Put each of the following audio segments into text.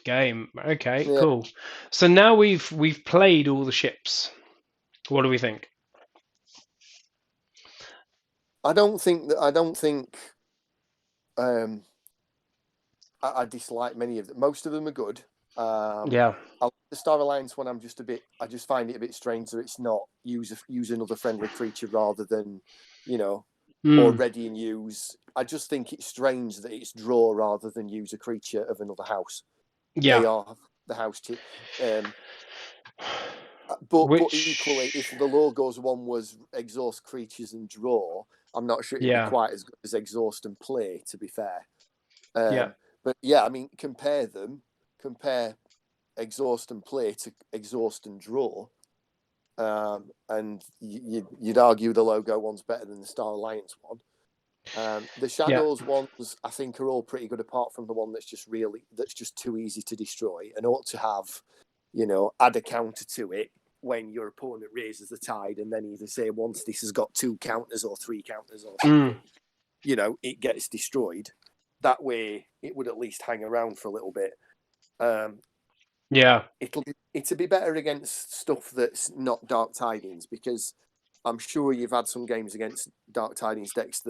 game. Okay, Yeah, cool. So now we've played all the ships. What do we think? I don't think that. I don't think. Um, I dislike many of them. Most of them are good. Yeah. I like the Star Alliance one. I just find it a bit strange that it's not use another friendly creature rather than, you know, or Mm. ready and use. I just think it's strange that it's draw rather than use a creature of another house. They Yeah. are the house. But equally, if Which, the logos one was exhaust creatures and draw, I'm not sure it'd be yeah, quite as good as exhaust and play. To be fair, yeah, but yeah, I mean, compare them. Compare exhaust and play to exhaust and draw, and you'd argue the logo one's better than the Star Alliance one. The yeah, Shadows ones, I think, are all pretty good, apart from the one that's just too easy to destroy and ought to have, add a counter to it when your opponent raises the tide, and then either say once this has got 2 counters or 3 counters or mm, something, it gets destroyed. That way, it would at least hang around for a little bit. Um, yeah, it'll be better against stuff that's not Dark Tidings, because I'm sure you've had some games against Dark Tidings decks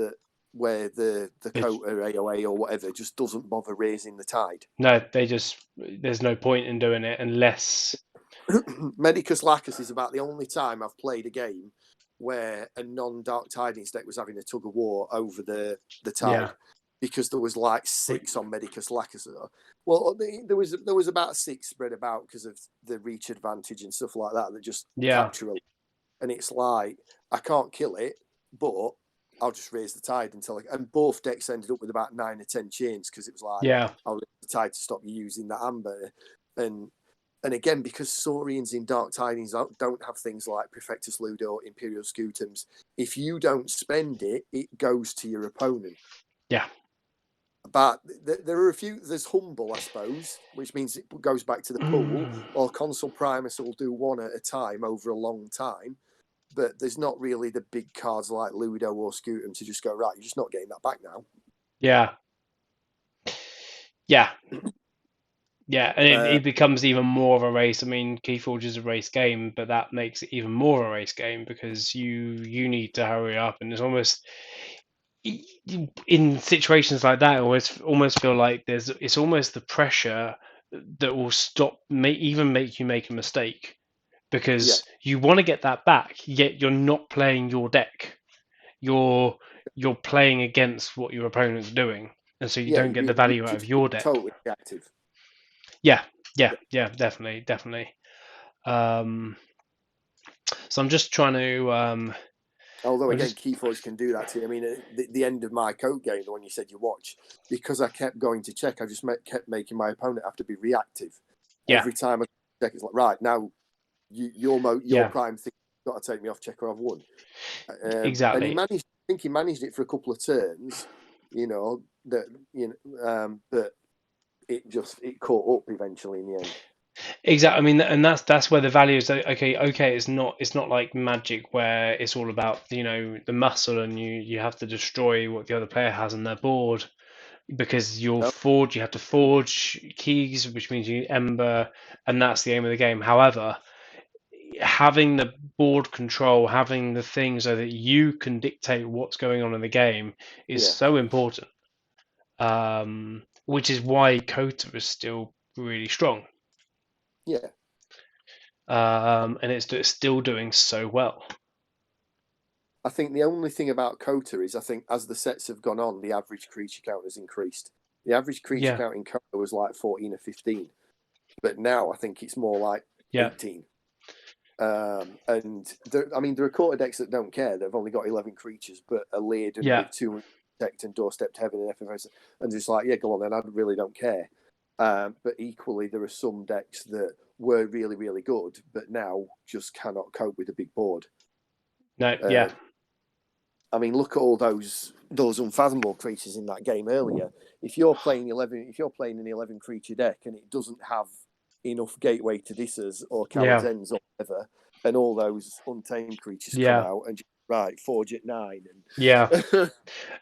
where the it's, coat or AOA or whatever just doesn't bother raising the tide. no, there's no point in doing it unless, Medicus Lacus is about the only time I've played a game where a non-Dark Tidings deck was having a tug of war over the yeah, tide, because there was like 6 on Medicus Lacus. Well, there was about 6 spread about because of the reach advantage and stuff like that just yeah, capture a. And it's like, I can't kill it, but I'll just raise the tide until and both decks ended up with about 9 or 10 chains, because it was like, yeah, I'll raise the tide to stop you using that amber. And again, because Saurians in Dark Tidings don't have things like Prefectus Ludo, Imperial Scutums, if you don't spend it, it goes to your opponent. yeah, But there are a few. There's Humble, I suppose, which means it goes back to the pool, mm, or Consul Primus will do one at a time over a long time. But there's not really the big cards like Ludo or Scutum to just go, right, you're just not getting that back now. yeah, yeah, yeah, and Uh, it becomes even more of a race. I mean, KeyForge is a race game, but that makes it even more of a race game because you need to hurry up, and it's almost in situations like that, I almost feel like it's almost the pressure that will even make you make a mistake, yeah, because you want to get that back, yet you're not playing your deck. You're you're playing against what your opponent's doing, and so you yeah, don't you're get the being value out of your deck. totally reactive. Yeah, yeah, Yeah. yeah, definitely, definitely. Um, so I'm just trying to. Although I'm again, just. KeyForge can do that to you. I mean, the end of my coat game, the one you said you watch, because I kept going to check, I just kept making my opponent have to be reactive Yeah, every time I check. It's like, right now, your yeah, prime thing got to take me off check or I've won. And he exactly. managed. I think he managed it for a couple of turns. But it caught up eventually in the end. Exactly. I mean, and that's where the value is. Okay, okay. It's not like Magic where it's all about the muscle, and you have to destroy what the other player has on their board, because No, you have to forge keys, which means you need Ember, and that's the aim of the game. However, having the board control, having the thing so that you can dictate what's going on in the game is yeah, so important. Which is why Kota is still really strong, yeah. and it's still doing so well. I think the only thing about Kota is, I think as the sets have gone on, the average creature count has increased. The average creature Yeah, count in Kota was like 14 or 15, but now I think it's more like yeah, 18. And I mean, there are Kota decks that don't care. They've only got 11 creatures, but are laden yeah, with 2 protect and doorstep to heaven and FFS, and just like, yeah, go on then. I really don't care. But equally, there are some decks that were really, really good, but now just cannot cope with a big board. no, yeah, Uh, I mean, look at all those unfathomable creatures in that game earlier. If you're playing an 11 creature deck and it doesn't have enough gateway to Disses or yeah, Calazens or whatever, and all those untamed creatures come yeah, out and just, right, forge at 9 yeah, and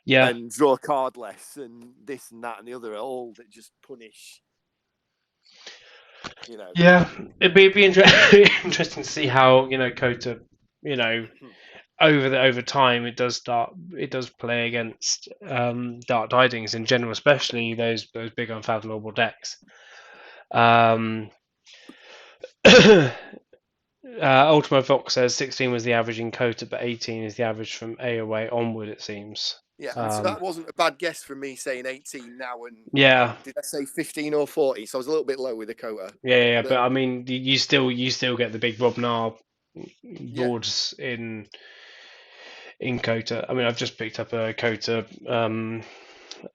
yeah, draw a card less and this and that and the other, all that just punish. You know. Yeah, it'd be interesting to see how Kota, over time it does play against Dark Tidings in general, especially those big unfathomable decks. Ultimo Fox says 16 was the average in Kota, but 18 is the average from AOA onward, it seems. Yeah, and so that wasn't a bad guess from me saying 18 now. And Yeah, did I say 15 or 40? So I was a little bit low with the Kota. yeah, but I mean, you still get the big Rob Nard Yeah. boards in Kota. I mean, I've just picked up a Kota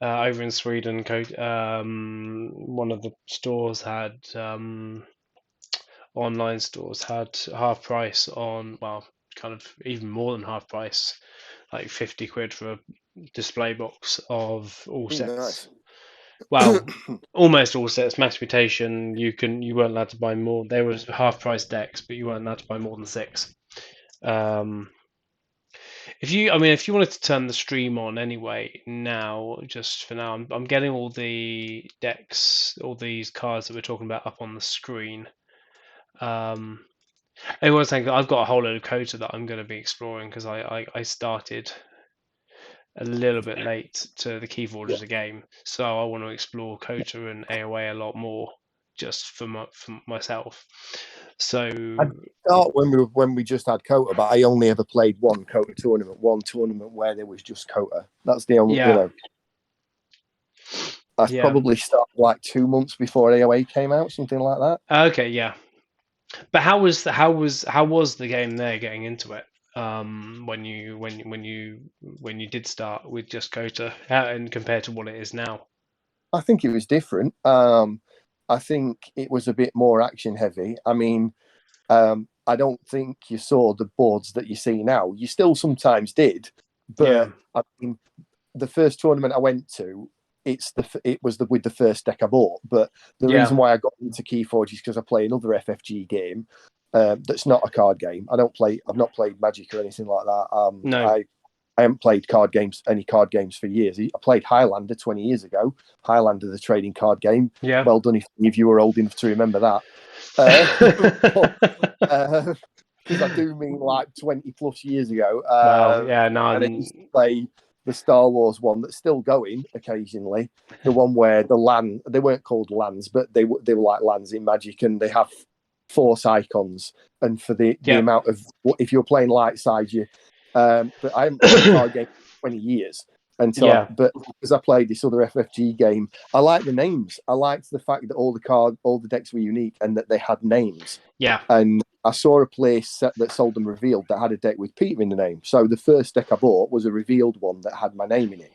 over in Sweden. One of the stores had online stores had half price on, well, kind of even more than half price, like 50 quid for a display box of all sets. Nice. Well, almost all sets. Max Mutation, you weren't allowed to buy more. There was half price decks, but you weren't allowed to buy more than 6. If you wanted to turn the stream on anyway, now, just for now, I'm getting all the decks, all these cards that we're talking about up on the screen. Everyone's saying I've got a whole load of Kota that I'm going to be exploring because I started a little bit late to the KeyForge as a game, so I want to explore Kota and AOA a lot more just for myself. So I start when we just had Kota, but I only ever played one Kota tournament, where there was just Kota. That's the only, I probably started like 2 months before AOA came out, something like that. Okay, yeah. But how was the game there getting into it? When you did start with just Kota, and compared to what it is now? I think it was different. I think it was a bit more action heavy. I mean, I don't think you saw the boards that you see now. You still sometimes did, but I mean, the first tournament I went to, it was with the first deck I bought. But the reason why I got into KeyForge is because I play another FFG game that's not a card game. I've not played Magic or anything like that. No. I haven't played any card games for years. I played Highlander 20 years ago. Highlander, the trading card game. Yeah. Well done if you were old enough to remember that. Because I do mean like 20 plus years ago. Wow. Yeah. No. And I used to play the Star Wars one that's still going occasionally. The one where they weren't called lands, but they were like lands in Magic, and they have Force icons. And for the amount of, if you're playing light side, but I haven't played a card game for 20 years but because I played this other FFG game, I liked the names. I liked the fact that all the decks were unique and that they had names. Yeah. And I saw a place that sold them revealed that had a deck with Peter in the name. So the first deck I bought was a revealed one that had my name in it.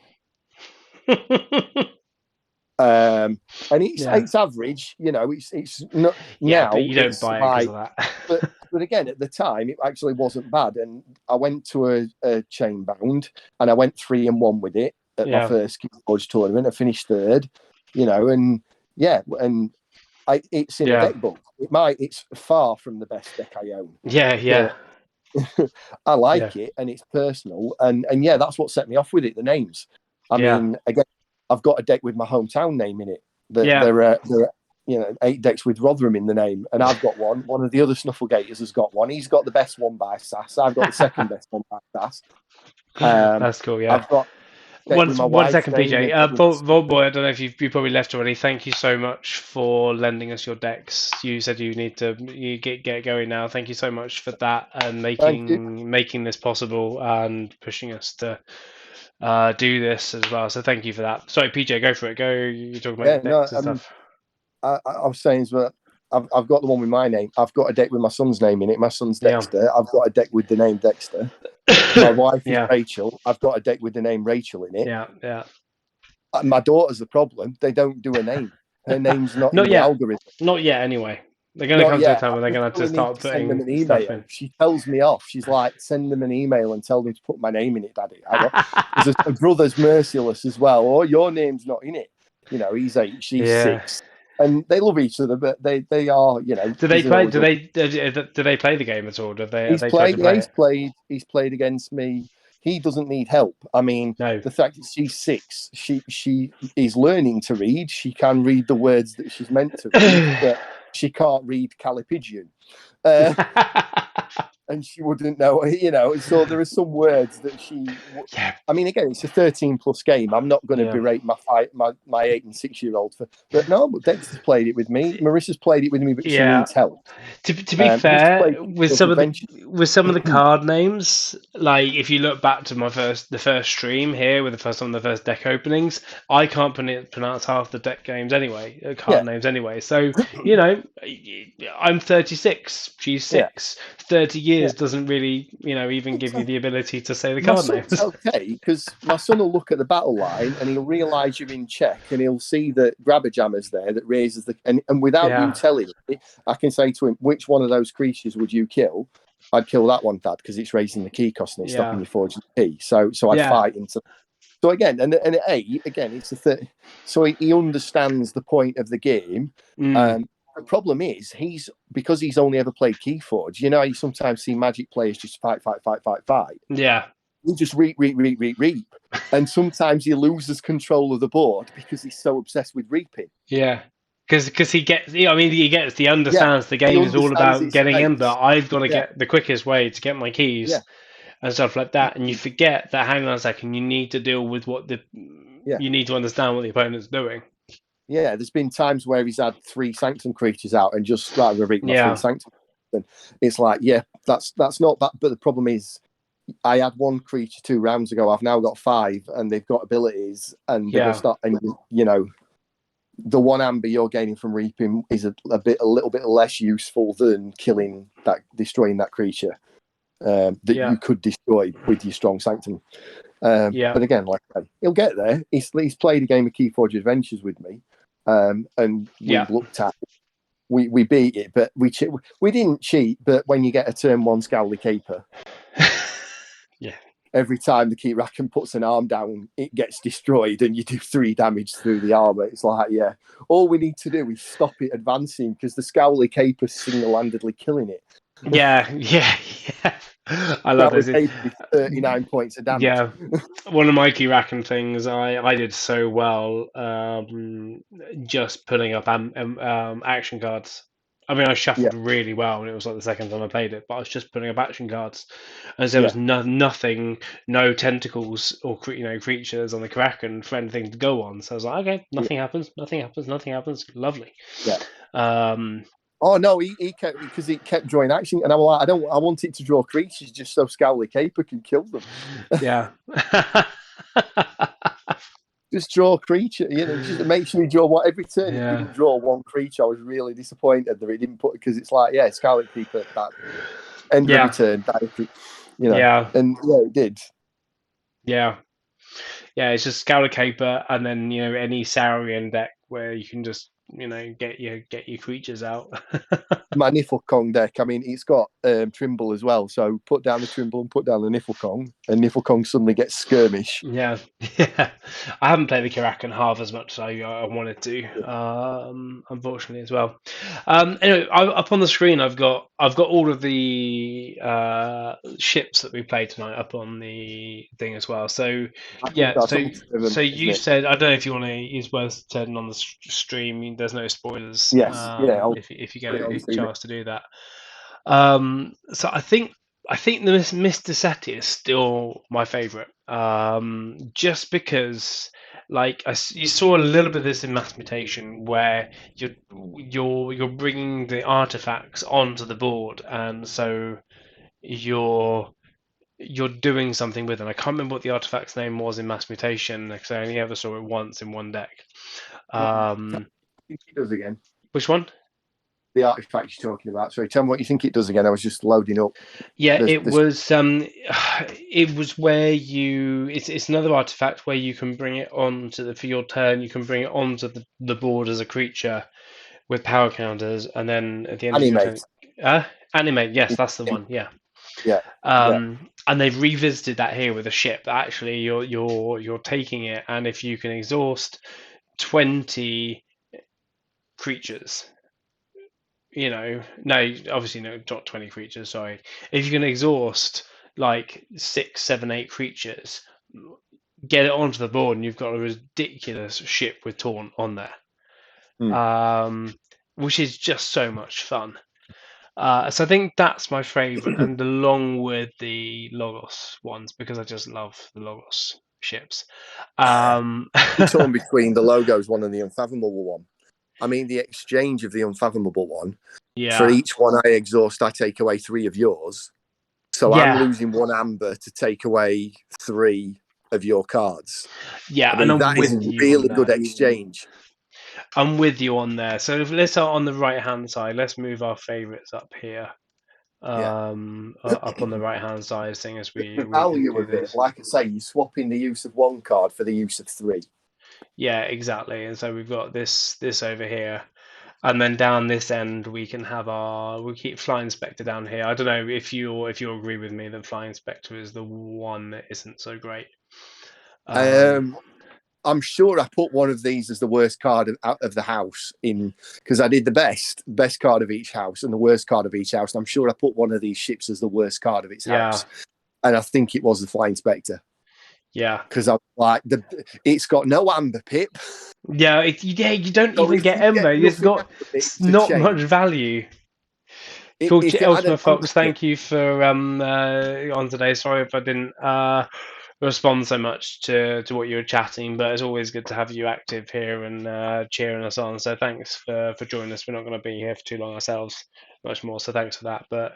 And it's average, it's not now. But you don't buy it because of that. But again, at the time, it actually wasn't bad. And I went to a chain bound, and I went 3-1 with it at my first KeyForge tournament. I finished third, and it's in a deck book. It's far from the best deck I own. Yeah. I like it, and it's personal, and that's what set me off with it. The names. I mean, again, I've got a deck with my hometown name in it. There are 8 decks with Rotherham in the name, and I've got one. One of the other Snufflegators has got one. He's got the best one by SAS. I've got the second best one by SAS. That's cool. Yeah. I've got one second, PJ. Vaultboy, I don't know if you probably left already. Thank you so much for lending us your decks. You said you need to get going now. Thank you so much for that and making this possible and pushing us to do this as well. So thank you for that. Sorry, PJ, go for it. Go. You're talking about decks and stuff. I was saying, I've got the one with my name. I've got a deck with my son's name in it. My son's Dexter. I've got a deck with the name Dexter. My wife is Rachel. I've got a deck with the name Rachel in it. Yeah. My daughter's the problem. They don't do a name. Her name's not in the algorithm. Not yet, anyway. They're going to come to a time where they're going to have to start putting them an email. She tells me off. She's like, send them an email and tell them to put my name in it, Daddy. A brother's merciless as well. Oh, your name's not in it. He's 8, she's 6. And they love each other, but they are, Do they play? Do they play the game at all? He's played against me. He doesn't need help. I mean, the fact that she's 6, she is learning to read. She can read the words that she's meant to read, but she can't read Calipigian. And she wouldn't know, so there are some words that Yeah, I mean, again, it's a 13+ game. I'm not going to yeah. berate my 8 and 6-year-old but no, but Dexter's played it with me. Marissa's played it with me, but she Yeah. needs help. To be Marissa's fair, played with those some of adventures. the card names, like if you look back to the first stream here with some of the first deck openings, I can't pronounce half the deck games anyway, card Yeah, names anyway. So you know, I'm 36, she's yeah, 6. 30 yeah. years doesn't really, even give you the ability to say the My card son's names. okay because my son will look at the battle line and he'll realise you're in check and he'll see that Grabber Jammer's there that raises and without you Yeah, telling me, I can say to him, which one of those creatures would you kill? I'd kill that one, Dad, because it's raising the key cost and it's stopping yeah, you forging the key. So I'd yeah. fight into. So again, and at 8, again, it's so he understands the point of the game. Mm, The problem is because he's only ever played KeyForge. You know, you sometimes see Magic players just fight, fight. yeah. He just reap. And sometimes he loses control of the board because he's so obsessed with reaping. Yeah, because he gets, he Yeah, understands the he game is all understands about its getting in, but stakes. I've got to Yeah, get the quickest way to get my yeah, keys and stuff like that. And you forget that, hang on a second, you need to deal with yeah, you need to understand what the opponent's doing. yeah. There's been times where he's had 3 Sanctum creatures out and just rather reap my 3 Yeah, Sanctum. And it's like, yeah, that's not that. But the problem is, I had 1 creature 2 rounds ago. I've now got 5, and they've got abilities, and they're going to yeah, start. And the 1 amber you're gaining from reaping is a little bit less useful than destroying that creature that yeah, you could destroy with your strong sanctum. yeah, But again, like I say, he'll get there. He's played a game of KeyForge Adventures with me, and we yeah, looked at. We beat it, but we didn't cheat. But when you get a turn 1 Scowly Caper, yeah, every time the key racken puts an arm down, it gets destroyed and you do 3 damage through the armor. It's like, yeah, all we need to do is stop it advancing because the Scowly Caper's single-handedly killing it. yeah, yeah, yeah. I love Scowly this. Caper is 39 points of damage. Yeah, one of my key racking things I did so well, just putting up action cards. I mean, I Yeah, shuffled really well, and it was like the second time I played it. But I was just putting up action cards, and there yeah, was nothing, no tentacles or creatures on the Kraken for anything to go on. So I was like, okay, yeah, nothing happens, nothing happens, nothing happens. Lovely. yeah. Um, Oh no, he kept because he kept drawing action, and I was like, I want it to draw creatures just so Scowly Caper can kill them. yeah. Just draw creature, just make sure you draw one every turn. It Yeah. didn't draw 1 creature. I was really disappointed that it didn't put because it's like, yeah, Scarlet Keeper that end of every Yeah. turn, Yeah. and yeah, it did. Yeah. Yeah, it's just Scouter Caper and then any Saurian deck where you can just get your creatures out. My Nifflecong deck, I mean, it's got Trimble as well. So put down the Trimble and put down the Nifflecong, and Nifflecong suddenly gets skirmish. Yeah, yeah. I haven't played the Kirakan half as much as I wanted to, unfortunately as well. Anyway, up on the screen, I've got all of the ships that we played tonight up on the thing as well. So I think yeah, that's up to 7, isn't you it? said, I don't know if you want to use words turning on the stream. There's no spoilers. Yes, yeah. I'll If you get put it on a stream. chance to do that. So I think the Mr. Seti is still my favorite. Just because, like, you saw a little bit of this in Mass Mutation, where you're bringing the artifacts onto the board, and so you're doing something with them. I can't remember what the artifact's name was in Mass Mutation because I only ever saw it once in one deck. What do you think it does again? Which one? The artifact you're talking about. Sorry, tell me what you think it does again. I was just loading up. Yeah, This, it was it was where it's another artifact where you can bring it onto for your turn, you can bring it onto the board as a creature with power counters, and then at the end of your turn, animate. animate. Yes, that's the one. Yeah. Yeah, yeah. And they've revisited that here with a ship. Actually, you're taking it, and if you can exhaust 20 creatures, no, obviously no, not 20 creatures. Sorry, if you can exhaust like 6, 7, 8 creatures, get it onto the board, and you've got a ridiculous ship with taunt on there. Hmm. which is just so much fun. So I think that's my favourite, and along with the Logos ones, because I just love the Logos ships. I'm torn between the Logos one and the Unfathomable one. I mean, the exchange of the Unfathomable one, for Yeah, each one I exhaust, I take away 3 of yours. So I'm yeah, losing 1 amber to take away 3 of your cards. yeah, I and mean, I'm that is with a you on really good there. exchange. I'm with you on there. So if let's start on the right hand side. Let's move our favourites up here. Yeah. Up on the right hand side of things as The we value do of it, this. like I say, you're swapping the use of 1 card for the use of 3. Yeah, exactly. And so we've got this over here. And then down this end, we can have we keep Flying Spectre down here. I don't know if you agree with me that Flying Spectre is the one that isn't so great. I'm sure I put one of these as the worst card out of the house in, because I did the best card of each house and the worst card of each house. And I'm sure I put one of these ships as the worst card of its Yeah, house, and I think it was the Flying Spectre, yeah, because I'm like it's got no amber pip, yeah. You don't so even if get you get Ember. It's nothing got out of it to not much change, value. Cool, if it had an Ultima amber Fox. pip, Thank you for on today. Sorry if I didn't respond so much to what you were chatting, but it's always good to have you active here and cheering us on. So thanks for joining us. We're not going to be here for too long ourselves, much more. So thanks for that. But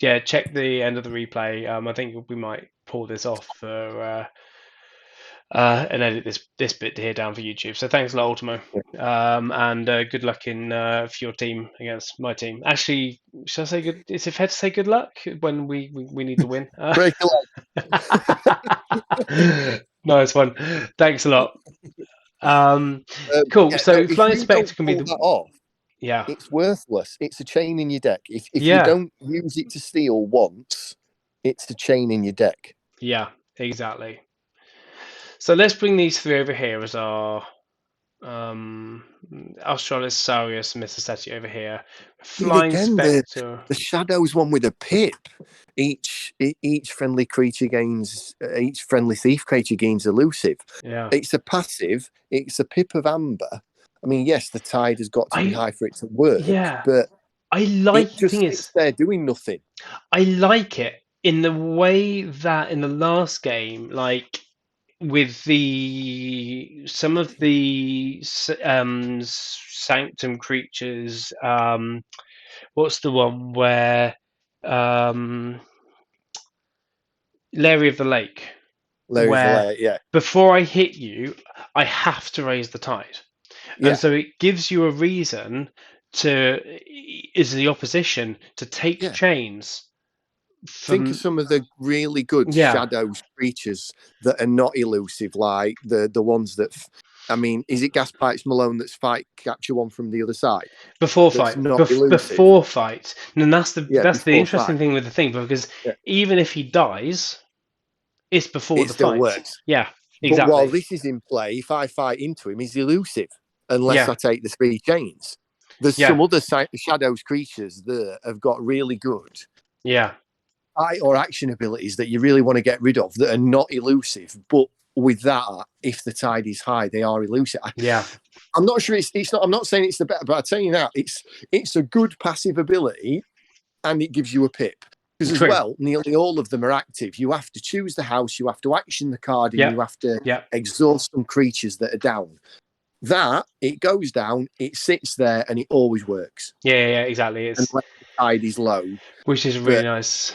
yeah, check the end of the replay. I think we might pull this off for and edit this bit here down for YouTube. So thanks a lot, Ultimo, and good luck in for your team against my team. Actually, should I say good? Is it fair to say good luck when we need to win? break a Nice one. Thanks a lot. Cool. yeah, no, So if Flying you don't Spectre can be pull the that off, yeah it's worthless. It's a chain in your deck. If you yeah don't use it to steal once, it's a chain in your deck. yeah exactly. So let's bring these three over here as our Australis, Saurius, and Mr. over here. I mean, Flying again, Spectre. the shadows one with a pip. Each friendly creature gains each friendly thief creature gains elusive. Yeah. It's a passive. It's a pip of amber. I mean, yes, the tide has got to be I high for it to work, yeah. but I it like just thing is sits there doing nothing. I like it in the way that in the last game, like with the some of the sanctum creatures, what's the one where um Larry of the Lake, Larry where Valet, yeah, before I hit you, I have to raise the tide. And yeah, so it gives you a reason to, is the opposition, to take yeah. chains Think of from, some of the really good yeah, shadows creatures that are not elusive, like the ones that. I mean, is it Gas Pipes Malone that's fight capture one from the other side? before That's fight, not elusive. before fight. And Yeah, that's the before interesting fight. thing with the thing, because Yeah, even if he dies, it's before it the still fight. works. Yeah, But while exactly. this is in play, if I fight into him, he's elusive unless Yeah, I take the 3 chains. There's yeah, some other shadows creatures that have got really good yeah, fight or action abilities that you really want to get rid of that are not elusive. But with that, if the tide is high, they are elusive. yeah. I'm not sure it's not. I'm not saying it's the better, but I tell you now, it's a good passive ability, and it gives you a pip. Because as True. well, nearly all of them are active. You have to choose the house, you have to action the card, and Yeah, you have to yeah, exhaust some creatures that are down. That it goes down, it sits there, and it always works. yeah, exactly. It's Unless the tide is low. which is really But nice.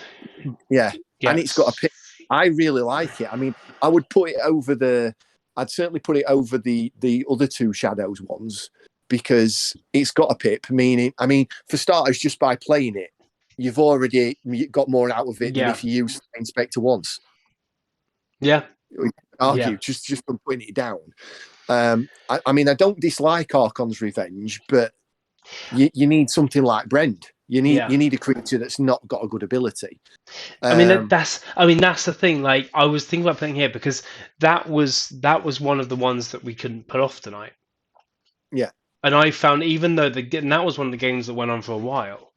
yeah, and Yeah, it's got a pip. I really like it. I mean, I would put it over the. I'd certainly put it over the other 2 shadows ones because it's got a pip. Meaning, I mean, for starters, just by playing it, you've already got more out of it than yeah, if you use Inspector once. yeah, yeah. Argue just from putting it down. I mean, I don't dislike Archon's Revenge, but you need something like Brend. You Yeah. need a creature that's not got a good ability. I mean Um, that's the thing. Like I was thinking about playing here because that was one of the ones that we couldn't put off tonight. yeah, And I found even though and that was one of the games that went on for a while,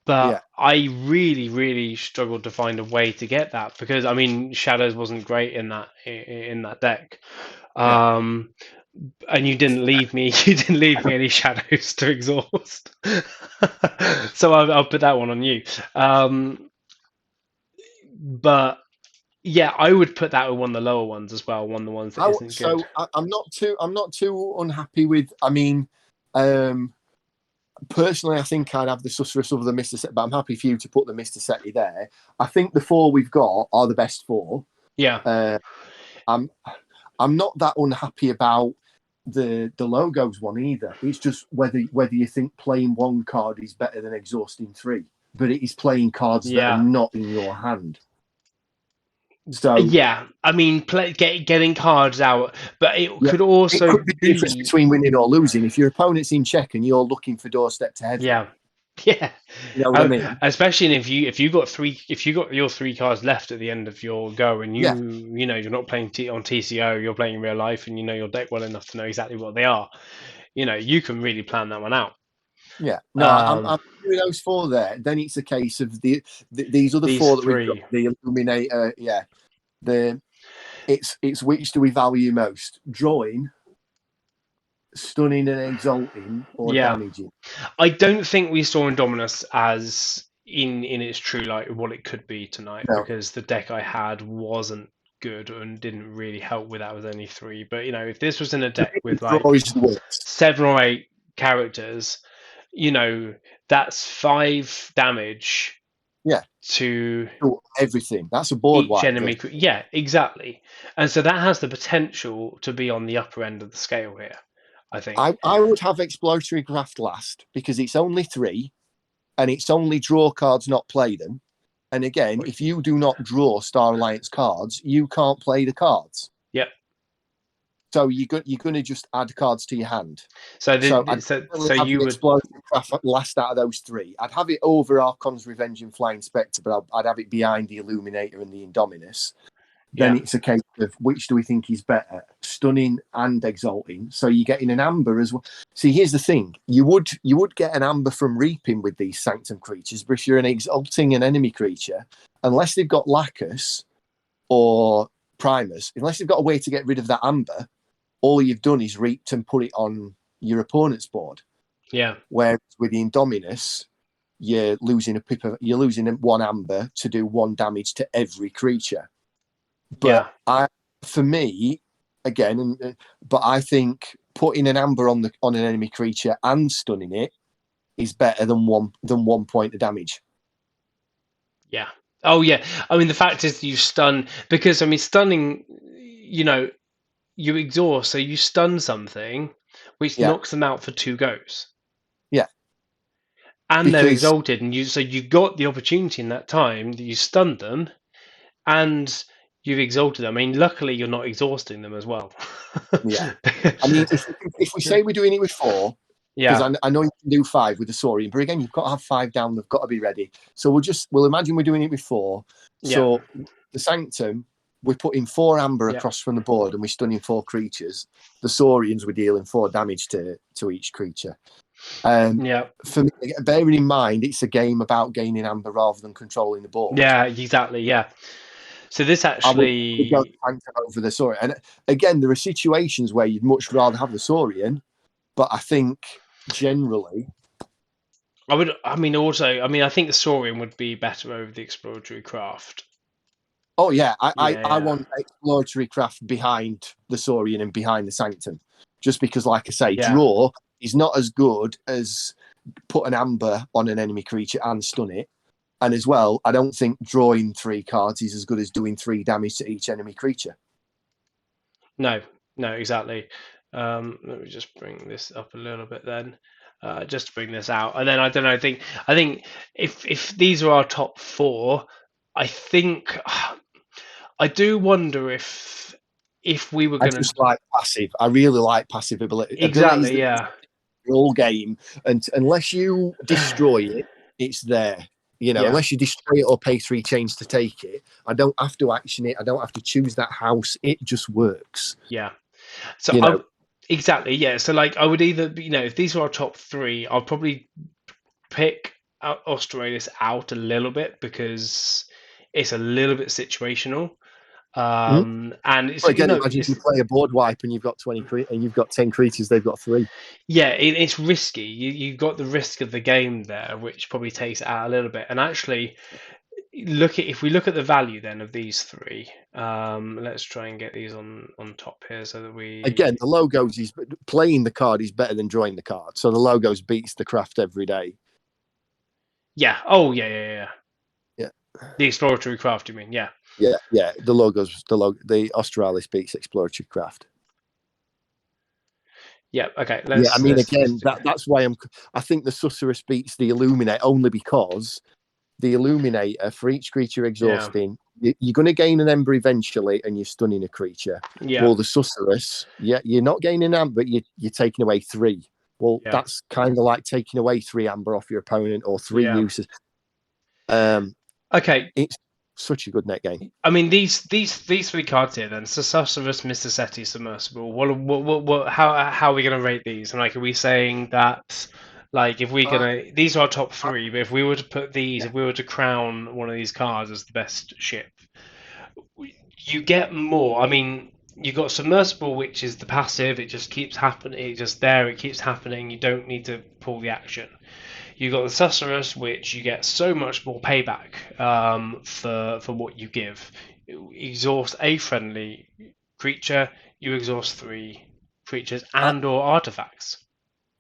but yeah, I really struggled to find a way to get that because I mean Shadows wasn't great in that deck. yeah. Um, and you didn't leave me. You didn't leave me any shadows to exhaust. So I'll put that one on you. But yeah, I would put that with one of the lower ones as well. One of the ones that isn't good. I'm not too unhappy with. I mean, personally, I think I'd have the Susurrus over the Mr. Set, but I'm happy for you to put the Mr. Seti there. I think the four we've got are the best four. Yeah. I'm not that unhappy about the logos one either. It's just whether you think playing one card is better than exhausting three, but it is playing cards that are not in your hand. So yeah, I mean, getting cards out, but it could also it could be the difference between winning or losing. If your opponent's in check and you're looking for doorstep to head, yeah. you know what I mean. Especially if you got your three cards left at the end of your go, and you know you're not playing on TCO, you're playing in real life, and you know your deck well enough to know exactly what they are. You know, you can really plan that one out. Yeah, no, I'm doing those four there. Then it's a case of these other four that we've got. The Illuminator, it's which do we value most? Drawing, stunning and exalting, or damaging? I don't think we saw Indominus as in its true light what it could be tonight, because the deck I had wasn't good and didn't really help with that with only three. But you know, if this was in a deck with like 7 or 8 characters, you know, that's 5 damage. Yeah. To everything. That's a board each enemy. Yeah, exactly. And so that has the potential to be on the upper end of the scale here, I think. I would have Exploratory Craft last because it's only 3 and it's only draw cards, not play them. And again, if you do not draw Star Alliance cards, you can't play the cards. Yep. So you're going to just add cards to your hand. So you would Exploratory Craft last out of those 3. I'd have it over Archon's Revenge and Flying Spectre, but I'd have it behind the Illuminator and the Indominus. Then it's a case of which do we think is better, stunning and exalting. So you're getting an amber as well. See, here's the thing: you would get an amber from reaping with these Sanctum creatures, but if you're an exalting an enemy creature, unless they've got Lacus or Primus, unless they've got a way to get rid of that amber, all you've done is reaped and put it on your opponent's board. Yeah. Whereas with the Indominus, you're losing one amber to do 1 damage to every creature. But for me, again, but I think putting an amber on an enemy creature and stunning it is better than one point of damage. Yeah. Oh yeah. I mean, the fact is you stun, because I mean stunning, you know, you exhaust, so you stun something, which knocks them out for 2 goes. Yeah. And they're exalted, and you got the opportunity in that time that you stunned them, and you've exalted them. I mean, luckily you're not exhausting them as well. Yeah. I mean, if we say we're doing it with 4, because I know you can do 5 with the Saurian, but again, you've got to have 5 down. They've got to be ready. So we'll imagine we're doing it with 4. So the Sanctum, we're putting 4 amber across from the board, and we're stunning 4 creatures. The Saurians, we're dealing 4 damage to each creature. For me, bearing in mind, it's a game about gaining amber rather than controlling the board. Yeah, exactly. Yeah. So this actually go over the Saurian, and again, there are situations where you'd much rather have the Saurian, but I think generally, I think the Saurian would be better over the Exploratory Craft. Oh yeah, I want Exploratory Craft behind the Saurian and behind the Sanctum, just because, like I say, draw is not as good as put an amber on an enemy creature and stun it. And as well, I don't think drawing 3 cards is as good as doing 3 damage to each enemy creature. No, exactly. Let me just bring this up a little bit then, just to bring this out. And then I don't know. I think if these are our top 4, I think I do wonder if we were going to just like passive. I really like passive ability. Exactly. Yeah. All game, and unless you destroy it, it's there. You know, unless you destroy it or pay 3 chains to take it, I don't have to action it. I don't have to choose that house. It just works. Yeah. So exactly. Yeah. So like, I would either, if these are our top 3, I'll probably pick Australis out a little bit because it's a little bit situational. And it's, But again, you know, imagine you play a board wipe and you've got 20 and you've got 10 creatures, they've got 3. yeah, it's risky. You've got the risk of the game there, which probably takes it out a little bit. And actually, if we look at the value then of these 3, let's try and get these on top here so that we Again, the logos is playing the card is better than drawing the card. So the logos beats the craft every day. Yeah. Oh, yeah. Yeah. The exploratory craft, you mean? Yeah. Yeah. The Australis beats exploratory craft. Yeah. Okay. That's why I think the Susurrus beats the Illuminate only because the Illuminator for each creature exhausting, you're going to gain an Ember eventually, and you're stunning a creature. Yeah. Well, the Susurus, you're not gaining Amber, but you're taking away 3. Well, that's kind of like taking away 3 Amber off your opponent or 3 uses. Okay. It's such a good net game. I mean, these 3 cards here then. Susurus, Mr. Seti, Submersible. What how are we gonna rate these? And like, are we saying that, like, if we're gonna, these are our top 3, but if we were to put these, if we were to crown one of these cards as the best ship, you get more. I mean, you got Submersible, which is the passive. It just keeps happening. It's just there. It keeps happening. You don't need to pull the action. You got the Susurus, which you get so much more payback for what you give. Exhaust a friendly creature, you exhaust 3 creatures and or artifacts.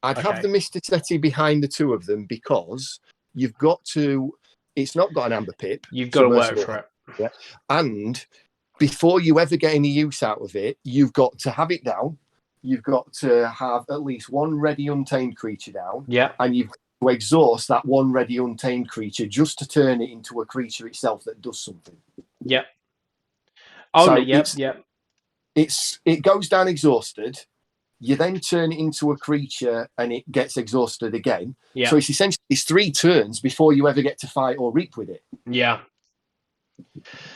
I'd have the Mr. Seti behind the 2 of them because you've got to. It's not got an Amber Pip. You've got to work for it. Yeah. And before you ever get any use out of it, you've got to have it down. You've got to have at least 1 ready untamed creature down. Yeah. And you've to exhaust that 1 ready untamed creature just to turn it into a creature itself that does something. Yep. Oh, so yep. It goes down exhausted. You then turn it into a creature and it gets exhausted again. Yeah. So it's 3 turns before you ever get to fight or reap with it. Yeah.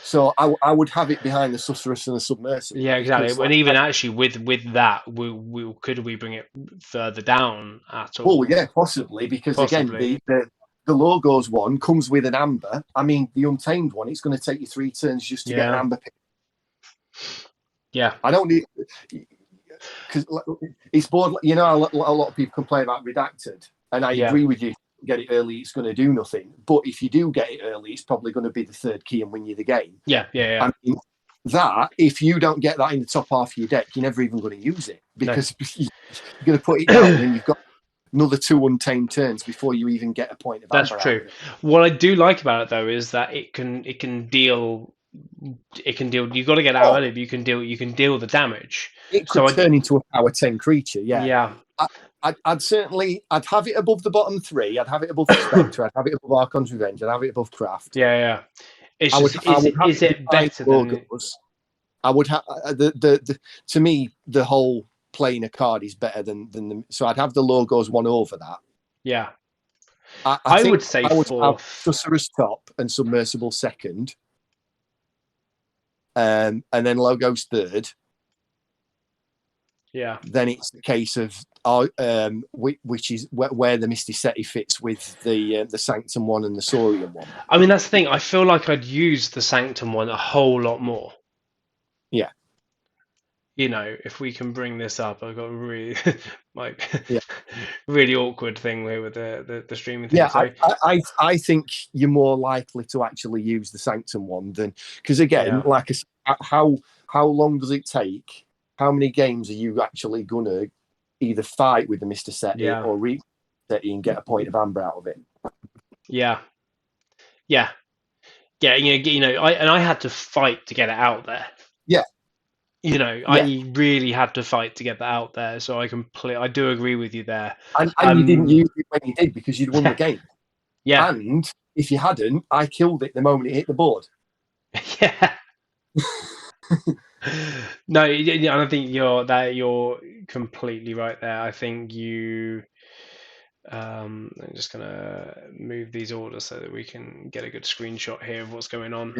So I would have it behind the Susurus and the Submersible. Yeah, exactly. And even actually with that, could we bring it further down at all? Oh yeah, possibly, because again, the logos one comes with an Amber. I mean, the Untamed one, it's going to take you 3 turns just to get an Amber pick. Yeah. I don't need, because it's bored. You know, a lot of people complain about Redacted, and I agree with you. Get it early, it's going to do nothing. But if you do get it early, it's probably going to be the 3rd key and win you the game. Yeah. I mean, that, if you don't get that in the top half of your deck, you're never even going to use it because you're going to put it down and you've got another 2 untamed turns before you even get a point of That's true. What I do like about it though is that it can deal. You've got to get out early, but you can deal the damage. It could turn into a power 10 creature. Yeah. I'd have it above the bottom 3. I'd have it above the Spectre. I'd have it above Archon's Revenge. I'd have it above Craft. Yeah. Is it better than? I would have to me the whole playing a card is better than the. So I'd have the logos one over that. Yeah. I would say I would 4th. have Susurus top and Submersible 2nd, and then logos 3rd. Yeah. Then it's the case of which is where the Misty Seti fits with the Sanctum one and the Saurian one. I mean, that's the thing. I feel like I'd use the Sanctum one a whole lot more. Yeah. You know, if we can bring this up, I've got a really really awkward thing here with the streaming thing. Yeah, so, I think you're more likely to actually use the Sanctum one than because again, like how long does it take? How many games are you actually gonna either fight with the Mr. Seti or reap Seti and get a point of Amber out of it? Yeah. You know, I had to fight to get it out there. Yeah. You know, I really had to fight to get that out there. So I do agree with you there. And you didn't use it when you did because you'd won the game. Yeah. And if you hadn't, I killed it the moment it hit the board. Yeah. No, I think you're completely right there. I think you. I'm just gonna move these orders so that we can get a good screenshot here of what's going on.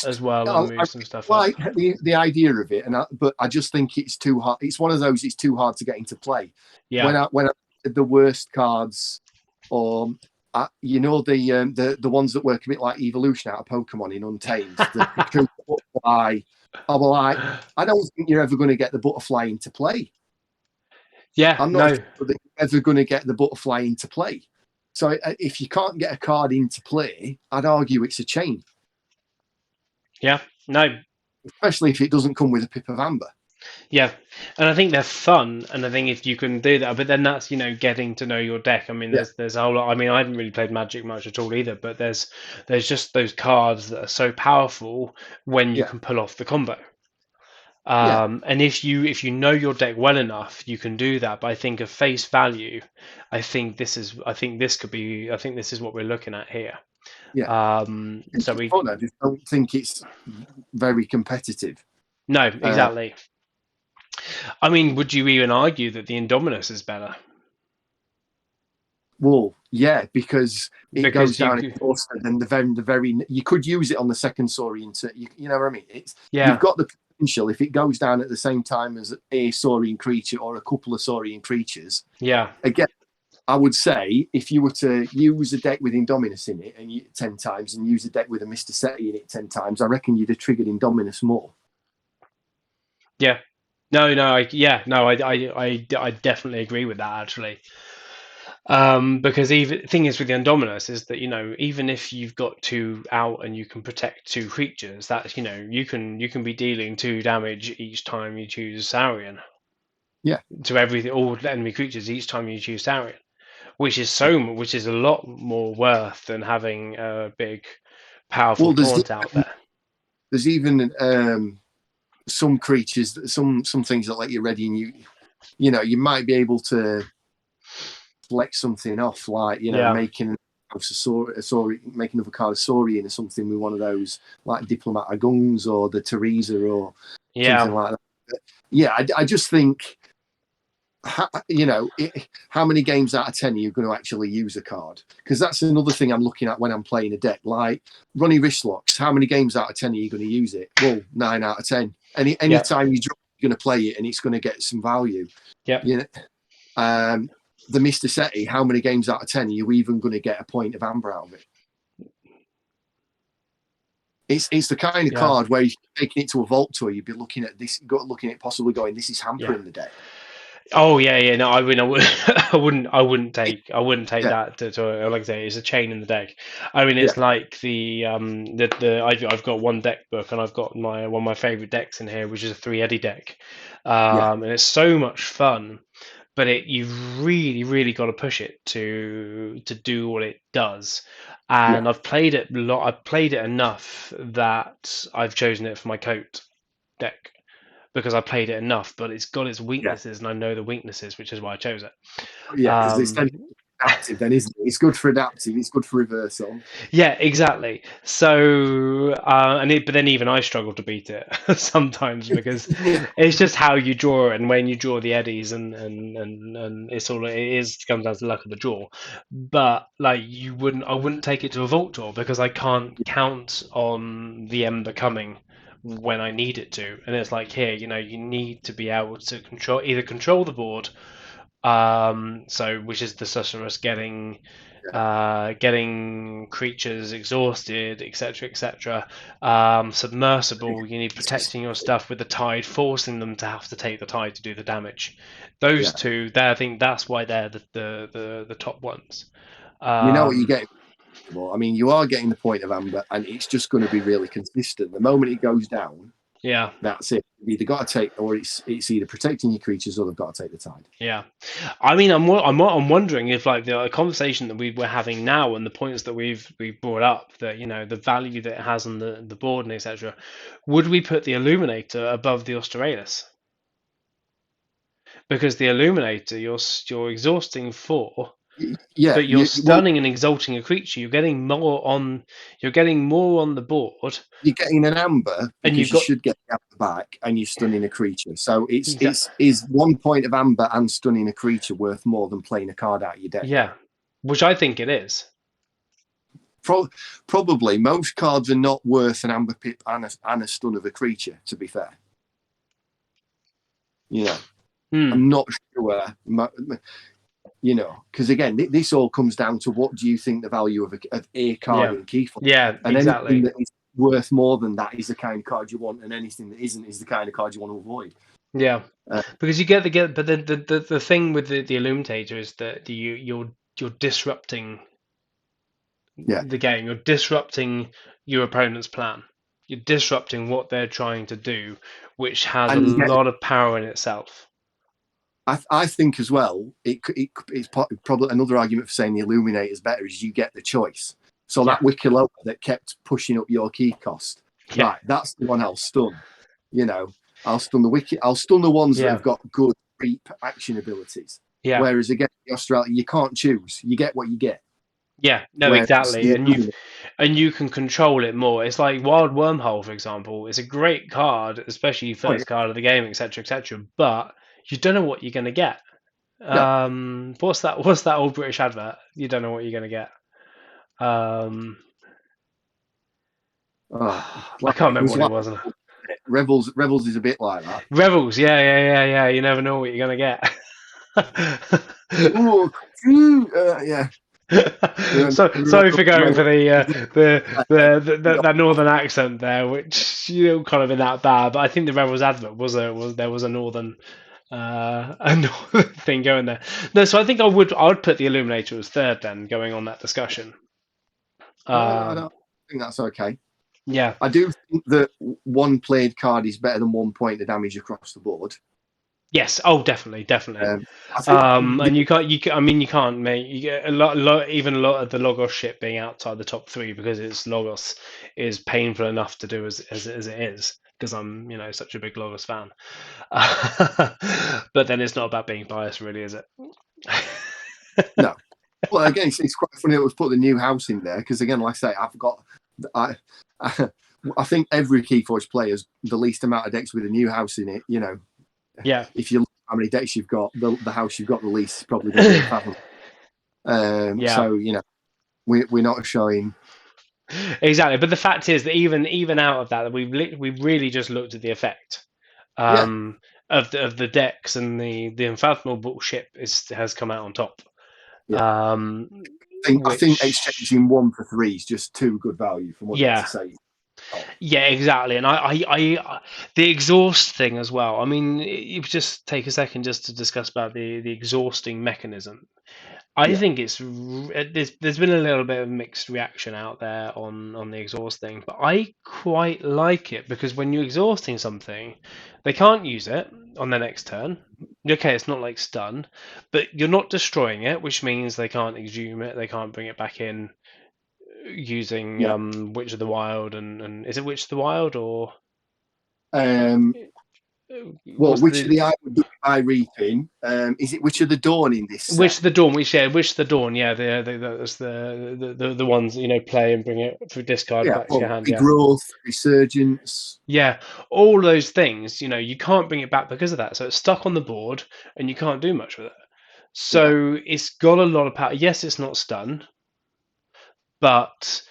As well, and move some stuff. Like the idea of it, but I just think it's too hard. It's one of those. It's too hard to get into play. Yeah. When I the worst cards, or you know the ones that work a bit like evolution out of Pokemon in Untamed. I don't think you're ever going to get the butterfly into play. Yeah, I'm not sure that you're ever going to get the butterfly into play. So if you can't get a card into play, I'd argue it's a chain. Yeah, no. Especially if it doesn't come with a pip of amber. Yeah, and I think they're fun, and I think if you can do that, but then that's getting to know your deck. I mean, there's a whole lot. I mean, I haven't really played Magic much at all either, but there's just those cards that are so powerful when you can pull off the combo. And if you know your deck well enough, you can do that. But I think of face value, I think this is what we're looking at here. Yeah. So fun. I just don't think it's very competitive. No, exactly. I mean, would you even argue that the Indominus is better? Well, yeah, because it goes down faster than the very. You could use it on the second Saurian. You know what I mean? You've got the potential if it goes down at the same time as a Saurian creature or a couple of Saurian creatures. Yeah. Again, I would say if you were to use a deck with Indominus in it 10 times and use a deck with a Mr. Seti in it 10 times, I reckon you'd have triggered Indominus more. Yeah. I definitely agree with that actually. Because the thing is with the Indominus is that even if you've got 2 out and you can protect 2 creatures, that's you can be dealing 2 damage each time you choose Saurian. Yeah. To all enemy creatures each time you choose Saurian, which is a lot more worth than having a big, powerful taunt out there. There's even some creatures, some things that let you ready, and you might be able to flex something off, like making make another card of Saurian or something with one of those like Diplomat Agungs or the Teresa or something like that. But I just think how many games out of 10 are you going to actually use a card? Because that's another thing I'm looking at when I'm playing a deck. Like Ronnie Wristlocks, how many games out of 10 are you going to use it? Well, 9 out of 10. Any time you drop, you're going to play it and it's going to get some value. Yeah. The Mr. Seti, how many games out of 10 are you even going to get a point of amber out of it? It's the kind of card where you're taking it to a vault tour, you'd be looking at this, looking at possibly going, this is hampering the deck. Oh yeah. No, I wouldn't take that to like I say, it's a chain in the deck. I mean, it's like I've got one deck book and I've got one of my favorite decks in here, which is a 3 Eddy deck, and it's so much fun. But you've really got to push it to do what it does. And I've played it a lot. I've played it enough that I've chosen it for my coat deck because I played it enough. But it's got its weaknesses, and I know the weaknesses, which is why I chose it. Yeah, because it's adaptive, then, isn't it? It's good for adaptive. It's good for reversal. Yeah, exactly. So, but then even I struggle to beat it sometimes because it's just how you draw it, and when you draw the eddies, and it comes down to the luck of the draw. But like I wouldn't take it to a vault tour because I can't count on the Ember coming when I need it to, and it's like here, you need to be able to control the board. Which is the Susurrus getting creatures exhausted, etc. Submersible, you need protecting your stuff with the tide, forcing them to have to take the tide to do the damage. Those two, I think that's why they're the top ones. You know what you get. I mean, you are getting the point of amber, and it's just going to be really consistent. The moment it goes down, that's it. You've either got to take, or it's either protecting your creatures, or they've got to take the tide. Yeah, I mean, I'm wondering if like the conversation that we're having now and the points that we've brought up, that the value that it has on the board and etc. Would we put the Illuminator above the Australis? Because the Illuminator, you're exhausting 4. Yeah, but you're stunning and exalting a creature. You're getting more on the board. You're getting an amber because you should get the amber back, and you're stunning a creature. So is 1 point of amber and stunning a creature worth more than playing a card out of your deck? Yeah, which I think it is. Probably most cards are not worth an amber pip and a stun of a creature. To be fair, I'm not sure. Because again, this all comes down to what do you think the value of a card in KeyForge? Yeah, and exactly. Anything that is worth more than that is the kind of card you want, and anything that isn't is the kind of card you want to avoid. Yeah, because you get but the thing with the Illuminator is that you're disrupting the game. You're disrupting your opponent's plan. You're disrupting what they're trying to do, which has a lot of power in itself. I think as well, it's probably another argument for saying the Illuminator is better is you get the choice. So that Wicoloa that kept pushing up your key cost, right? That's the one I'll stun. You know, I'll stun the ones that have got good creep action abilities. Yeah. Whereas again, the Australia, you can't choose. You get what you get. Yeah, no, exactly, and you can control it more. It's like Wild Wormhole, for example. It's a great card, especially first card of the game, etc., etc. But you don't know what you're going to get. What's that old British advert? You don't know what you're going to get. I can't remember what it was. Rebels is a bit like that. Rebels, yeah. You never know what you're going to get. Yeah. So sorry for going for the northern accent there, which kind of in that bad. But I think the Rebels advert was a northern thing going there. No, so I think I would put the Illuminator as third then, going on that discussion. I don't think that's okay. Yeah, I do think that one played card is better than 1 point of damage across the board. Yes. Oh, definitely. And you can't make a lot. Even a lot of the Logos shit being outside the top 3 because it's Logos is painful enough to do as it is. Because I'm such a big Logos fan. But then it's not about being biased, really, is it? No. Well, again, it's quite funny that we've put the new house in there because, again, like I say, I think every KeyForge player has the least amount of decks with a new house in it. Yeah. If you look at how many decks you've got, the house you've got the least is probably going to be Fathom. So we're not showing exactly. But the fact is that even out of that, we've really just looked at the effect of the decks, and the Unfathomable ship has come out on top. Yeah. I think exchanging 1 for 3 is just too good value from what you have to say. Yeah, exactly. And I the exhaust thing as well. I mean, you just take a second just to discuss about the exhausting mechanism. I think there's been a little bit of mixed reaction out there on the exhaust thing, but I quite like it because when you're exhausting something, they can't use it on their next turn. Okay, it's not like stun, but you're not destroying it, which means they can't exhume it, they can't bring it back in using Witch of the Wild and is it Witch of the Wild or Witch of the Eye would be by reaping. Is it Witch of the Dawn in this? Witch of the Dawn, Witch of the Dawn. Yeah, that's the ones play and bring it through discard back to your hand. Growth, Resurgence. Yeah, all those things. You can't bring it back because of that. So it's stuck on the board, and you can't do much with it. So it's got a lot of power. Yes, it's not stun, but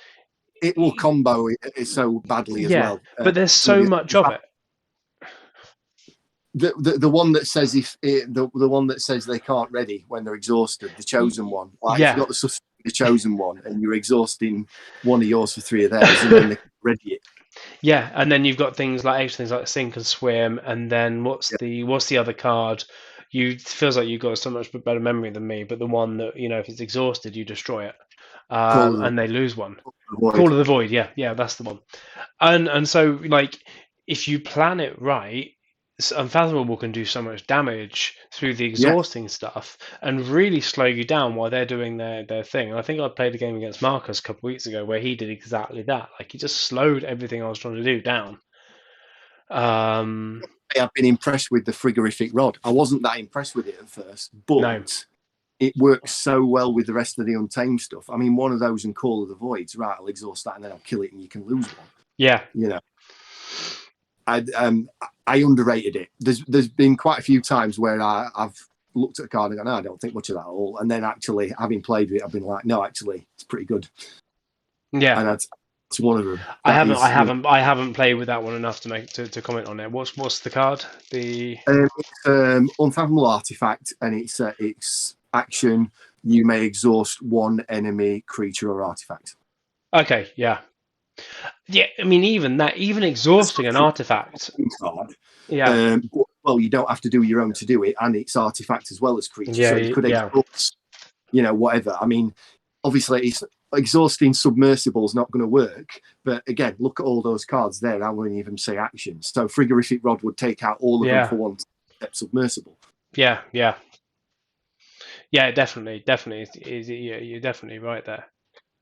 it will combo it so badly as well. But there's so much of it. The one that says the one that says they can't ready when they're exhausted, the chosen one. Like if you've got the chosen one and you're exhausting one of yours for 3 of theirs, and then they can ready it. Yeah, and then you've got things like Sink and Swim, and then what's the other card? Feels like you've got so much better memory than me, but the one that if it's exhausted, you destroy it, and they lose one. Call of the Void, yeah, that's the one. And so if you plan it right, Unfathomable can do so much damage through the exhausting stuff and really slow you down while they're doing their thing. And I think I played a game against Marcus a couple of weeks ago where he did exactly that. He just slowed everything I was trying to do down. I've been impressed with the Frigorific Rod. I wasn't that impressed with it at first, but it works so well with the rest of the Untamed stuff. I mean, one of those in Call of the Voids, right? I'll exhaust that and then I'll kill it and you can lose one. Yeah. I underrated it. There's been quite a few times where I've looked at a card and gone, no, I don't think much of that at all. And then actually, having played with it, I've been like, no, actually, it's pretty good. Yeah, and that's one of them. I haven't played with that one enough to comment on it. What's the card? It's Unfathomable Artifact, and it's action. You may exhaust one enemy creature or artifact. Okay, yeah. Yeah, I mean, even exhausting an artifact. Card. Yeah, Well, you don't have to do your own to do it, and it's artifact as well as creature, so you could yeah, exhaust, whatever. I mean, obviously, it's exhausting submersible is not going to work. But again, look at all those cards there. How many of them say actions? So Frigorific Rod would take out all of them for one step submersible. Yeah, definitely. You're definitely right there.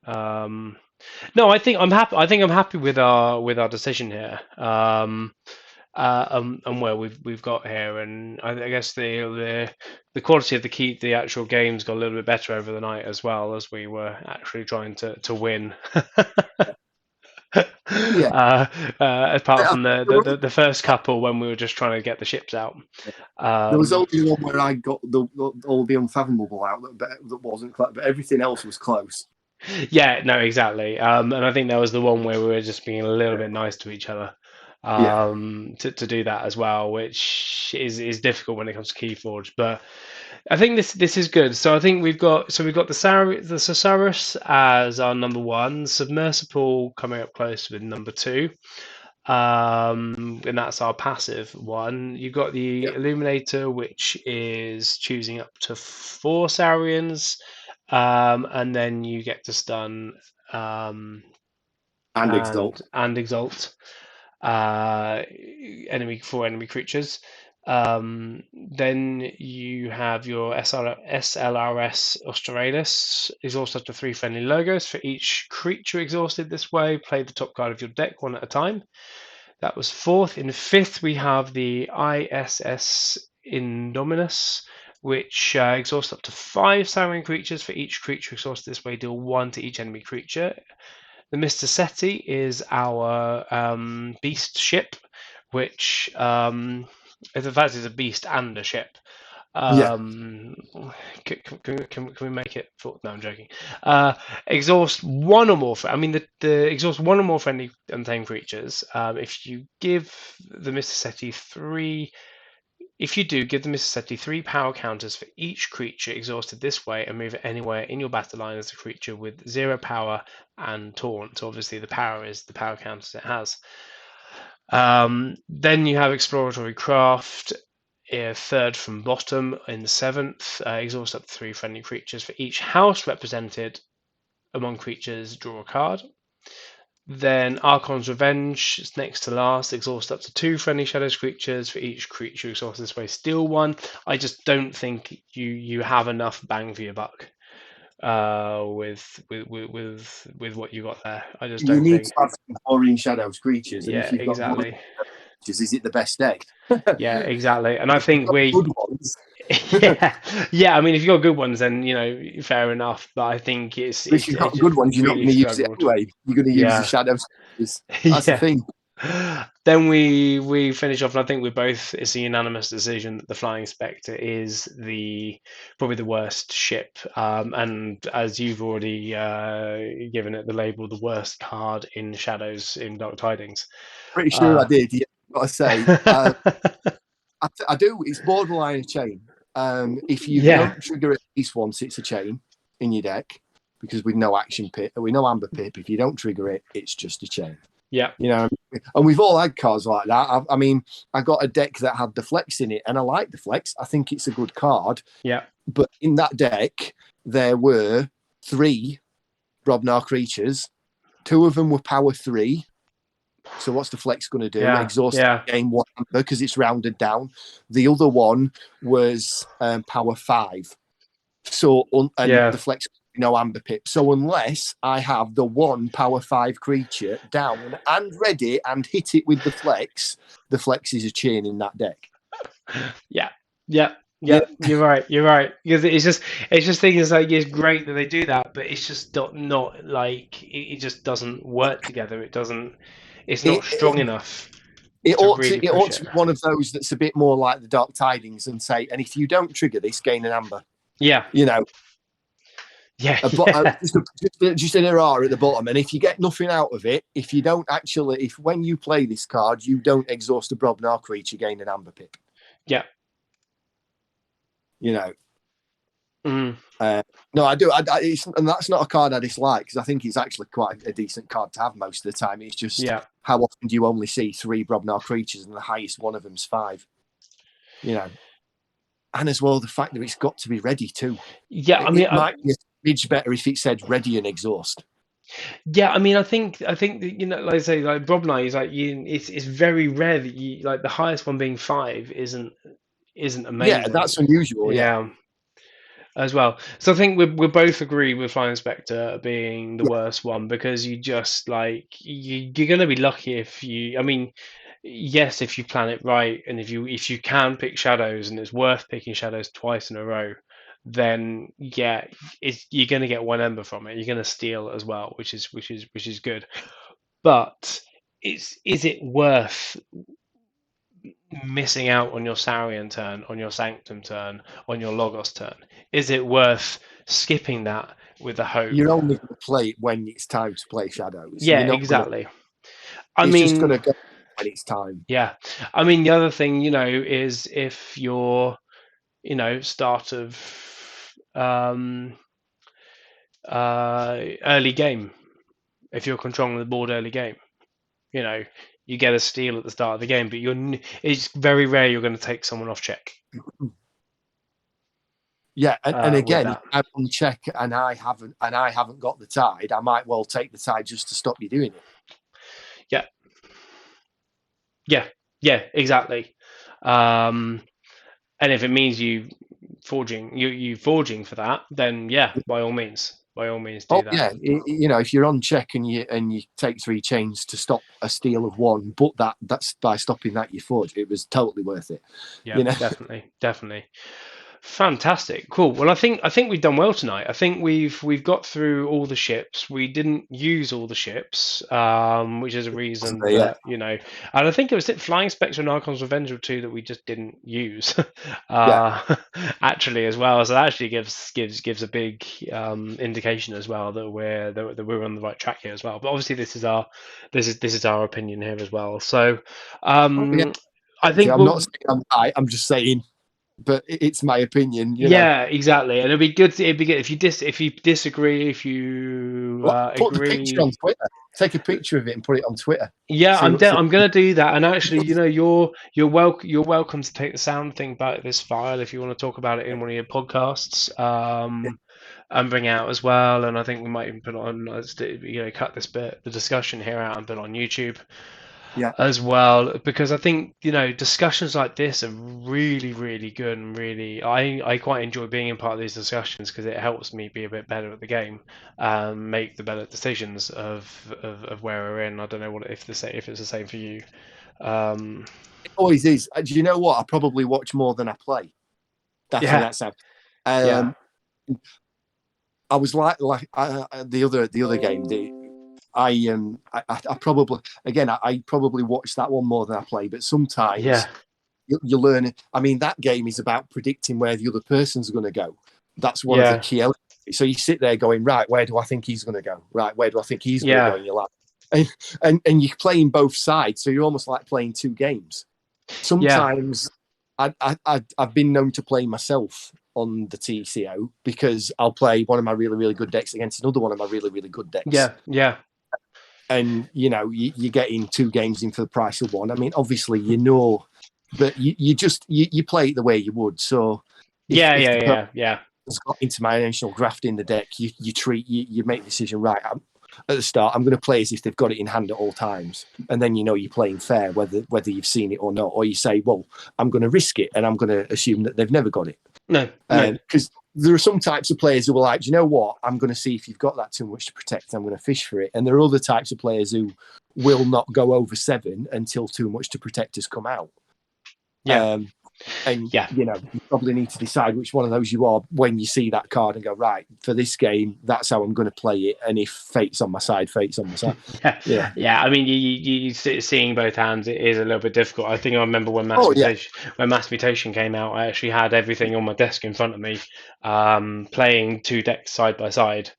No, I think I'm happy. I think I'm happy with our decision here. And where we've got here, and I guess the quality of the actual games got a little bit better over the night as well, as we were actually trying to win. Yeah. Apart from the first couple when we were just trying to get the ships out. There was only one where I got all the unfathomable out that wasn't close, but everything else was close. Yeah, no, exactly. And I think that was the one where we were just being a little bit nice to each other. To do that as well, which is difficult when it comes to KeyForge. But I think this is good. So I think we've got the Thesaurus as our number one, Submersible coming up close with number two. And that's our passive one. You've got the Illuminator, which is choosing up to 4 Saurians, and then you get to stun and Exalt. and exalt enemy creatures. Then you have your SLRS Australis, exhaust up to 3 friendly logos. For each creature exhausted this way, play the top card of your deck one at a time. That was 4th. In 5th, we have the ISS Indominus, which exhausts up to 5 Saurian creatures. For each creature exhausted this way, deal 1 to each enemy creature. The Mr. Seti is our beast ship, which in fact is a beast and a ship. Can we make it? No, I'm joking. Exhaust one or more. The exhaust one or more friendly untamed creatures. If you give the Mr. Seti 3. If you do, give the Mr. Seti 3 power counters for each creature exhausted this way and move it anywhere in your battle line as a creature with 0 power and taunt. So obviously the power is the power counters it has. Then you have Exploratory Craft, 3rd from bottom in the 7th. Exhaust up to 3 friendly creatures. For each house represented among creatures, draw a card. Then Archon's Revenge is next to last. Exhaust up to 2 friendly Shadows creatures. For each creature exhausted this way, steal 1. I just don't think you have enough bang for your buck with what you got there. I just don't think. You need to have some Taurian Shadows creatures, and if you've got exactly. Is it the best deck? Yeah, exactly. And I think good ones. yeah. I mean, if you've got good ones, then fair enough. But I think if you've got good ones, you're not going to use it anyway. You're going to use the Shadows. That's the thing. Then we finish off, and I think it's a unanimous decision that the Flying Spectre is probably the worst ship. And as you've already given it the label, the worst card in Shadows in Dark Tidings. Pretty sure I did. Yeah, I've got to say, I do. It's borderline a chain. If you don't trigger it at least once, it's a chain in your deck because with no action pip, with no amber pip, if you don't trigger it, it's just a chain. Yeah. And we've all had cards like that. I mean, I got a deck that had the flex in it, and I like the flex. I think it's a good card. Yeah. But in that deck, there were 3 Brobnar creatures. 2 of them were power 3. So what's the flex going to do? Exhaust game 1 because it's rounded down. The other one was power 5. So the flex, no amber pip. So unless I have the 1 power 5 creature down and ready and hit it with the flex is a chain in that deck. Yeah. You're right. Because it's just things like it's great that they do that, but it's just not like it just doesn't work together. It's not strong enough. It ought to be one of those that's a bit more like the Dark Tidings and say, and if you don't trigger this, gain an amber. Yeah. Just an error at the bottom. And if you get nothing out of it, if when you play this card, you don't exhaust a Brobnar creature, gain an amber pip. Yeah. Mm, No, I do. And that's not a card I dislike because I think it's actually quite a decent card to have most of the time. It's just yeah. how often do you only see 3 Brobnar creatures and the highest one of them's 5? You know, and as well the fact that it's got to be ready too. Yeah, I mean, It might be a smidge better if it said ready and exhaust. yeah, I mean, I think that, like I say, like Brobnight is like it's very rare that you like the highest one being 5 isn't Yeah, amazing. that's unusual. Yeah, Yeah, as well. So I think we both agree with Flying Spectre being the yeah, worst one because you just like you're gonna be lucky if you. I mean, yes, if you plan it right and if you can pick shadows and it's worth picking shadows twice in a row, then yeah, you're gonna get one ember from it. You're gonna steal as well, which is good. But is it worth missing out on your Saurian turn, on your Sanctum turn, on your Logos turn? Is it worth skipping that with the hope? you're only going to play it when it's time to play shadows. Yeah, You're not going to. exactly. I It's just going mean, to go when it's time. yeah. I mean, the other thing, is if you're, start of um, early game, if you're controlling the board early game, you know, you get a steal at the start of the game, but it's very rare you're going to take someone off check Yeah, and with again, if that. I'm on check and I haven't got the tide, I might well take the tide just to stop you doing it. Yeah, yeah, yeah, exactly. Um, and if it means you forging for that, then yeah, by all means do Oh that. yeah, if you're on check and you take 3 chains to stop a steal of 1, but that's by stopping that you forge. It was totally worth it. Yeah, You know. definitely, definitely. Fantastic, cool. Well, I think we've done well tonight. I think we've got through all the ships. We didn't use all the ships, which is a reason So, yeah, that and I think it was Flying Spectre and Archon's Revenge were 2 that we just didn't use, yeah. actually as well. So that actually gives a big indication as well that we're on the right track here as well. But obviously this is our opinion here as well. So Oh, yeah. um, I Okay, think I'm not we'll. saying I'm right. I'm just saying, but it's my opinion. Yeah, exactly, and it'd be good if you disagree, if you Well, put the picture agree. on Twitter. Take a picture of it and put it on Twitter. Yeah, See I'm what. See I'm gonna do that. And actually, you're welcome to take the sound thing back to this file if you want to talk about it in one of your podcasts, and bring out as well. And I think we might even put on, cut the discussion here out and put it on YouTube Yeah. as well, because I think discussions like this are really really good, and really I quite enjoy being in part of these discussions because it helps me be a bit better at the game, make the better decisions of where we're in. I don't know if it's the same for you. um It always is. Do you know what? I probably watch more than I play. yeah, That's how. yeah, Um, I was like the other game. I probably again I probably watch that one more than I play. But sometimes yeah, you learn. I mean, that game is about predicting where the other person's going to go. That's one of the yeah, key elements. So you sit there going, right, where do I think he's going to go? Right, where do I think he's going to go? yeah, And you're like, and you're playing both sides, so you're almost like playing 2 games. yeah, Sometimes I've been known to play myself on the TCO because I'll play one of my really really good decks against another one of my really really good decks, yeah, yeah, and you're getting 2 games in for the price of one. I mean, obviously but you play it the way you would. So yeah, if yeah, the person yeah, yeah, has got interdimensional graft in the deck, you make the decision right. At the start, I'm going to play as if they've got it in hand at all times, and then you're playing fair whether you've seen it or not. Or you say, well, I'm going to risk it, and I'm going to assume that they've never got it, no, no, because there are some types of players who are like, do you know what? I'm going to see if you've got that too much to protect. I'm going to fish for it, and there are other types of players who will not go over 7 until too much to protect has come out. yeah, And yeah. you probably need to decide which one of those you are when you see that card and go, right, for this game, that's how I'm going to play it. And if fate's on my side, fate's on my side. Yeah, yeah. I mean, seeing both hands, it is a little bit difficult. I think I remember Oh yeah, when Mass Mutation came out, I actually had everything on my desk in front of me, playing 2 decks side by side,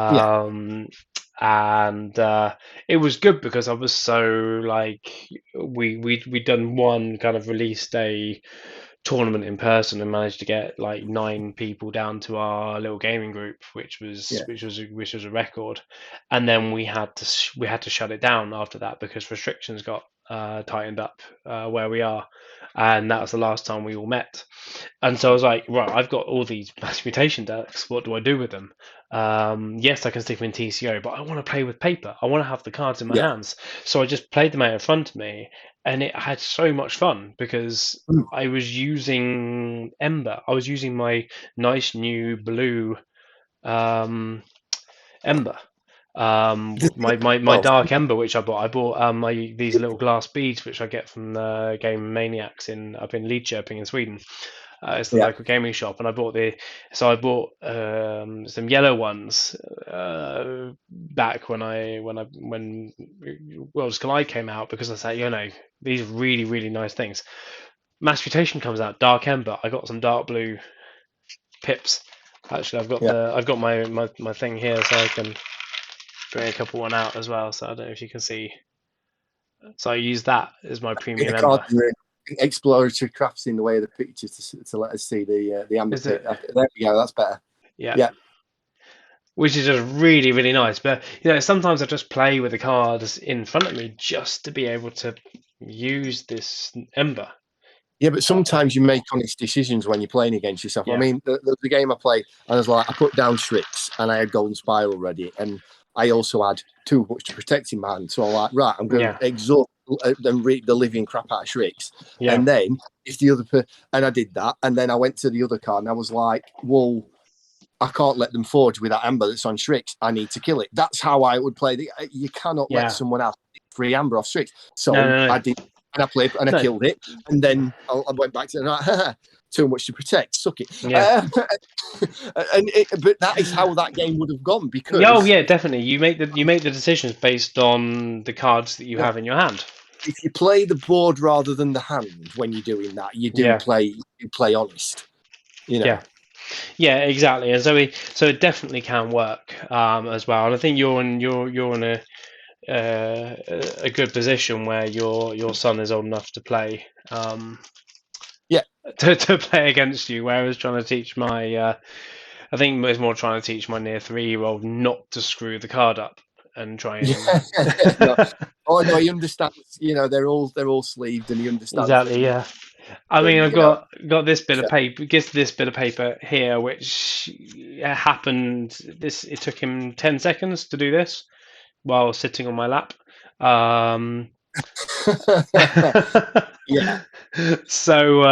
yeah, and it was good because I was so like we'd done one kind of released a tournament in person and managed to get like 9 people down to our little gaming group, which was a record. And then we had to shut it down after that because restrictions got tightened up where we are, and that was the last time we all met. And so I was like, right, I've got all these mass mutation decks. What do I do with them? Yes, I can stick them in TCO, but I want to play with paper. I want to have the cards in my Yeah. hands. So I just played them out in front of me, and it had so much fun because I was using Ember. I was using my nice new blue Ember. My Well, Dark Ember, which I bought. I bought these little glass beads, which I get from the game Maniacs up in Lidköping in Sweden. It's the yeah. local gaming shop, and I bought some yellow ones back when Worlds Collide came out, because I said, these are really, really nice things. Mass Mutation comes out, Dark Ember. I got some dark blue pips. Actually, Yeah. I've got my thing here, so I can bring a couple one out as well. So I don't know if you can see. So I use that as my In premium the card, Ember. exploratory crafts in the way of the picture to let us see the amber Is pit. it? There we go. That's better. Yeah. Yeah. Which is just really, really nice. But sometimes I just play with the cards in front of me just to be able to use this Ember. Yeah, but sometimes you make honest decisions when you're playing against yourself. Yeah. I mean, the game I played, I was like, I put down Shrix and I had Golden Spiral ready, and I also had too much to protect in my hand. So I'm like, right, I'm going Yeah. to exhaust and read the living crap out of Shrix. Yeah. And then if and I did that, and then I went to the other card and I was like, well, I can't let them forge with that amber that's on Shrix. I need to kill it. That's how I would play. You cannot let someone else free amber off Shrix. So No. I did, and I played, and I killed it. And then I went back to like, too much to protect. Suck it. Yeah. But that is how that game would have gone, because Oh yeah, definitely. You make the decisions based on the cards that you have in your hand. if you play the board rather than the hand when you're doing that, you play honest. Yeah. Yeah, exactly. And so it definitely can work as well. And I think you're in a good position where your son is old enough to play to play against you, whereas trying to teach I think it's more trying to teach my near 3-year-old not to screw the card up and try and no. Oh no, he understands. They're all sleeved, and he understands. Exactly, yeah. I mean, I've got this bit of paper. Gets this bit of paper here, which happened. It took him 10 seconds to do this while sitting on my lap. Yeah. So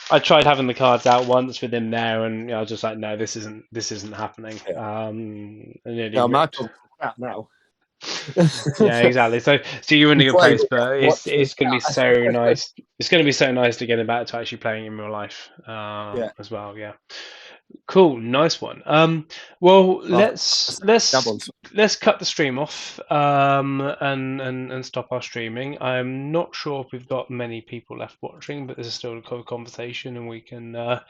I tried having the cards out once with him there, and I was just like, no, this isn't happening. Yeah. No, my crap now. Yeah, exactly. So you're in a good place, but it's going to be so nice. It's going to be so nice to get him back to actually playing in real life as well. Yeah, cool, nice one. Well, let's cut the stream off and stop our streaming. I'm not sure if we've got many people left watching, but there's still a conversation, and we can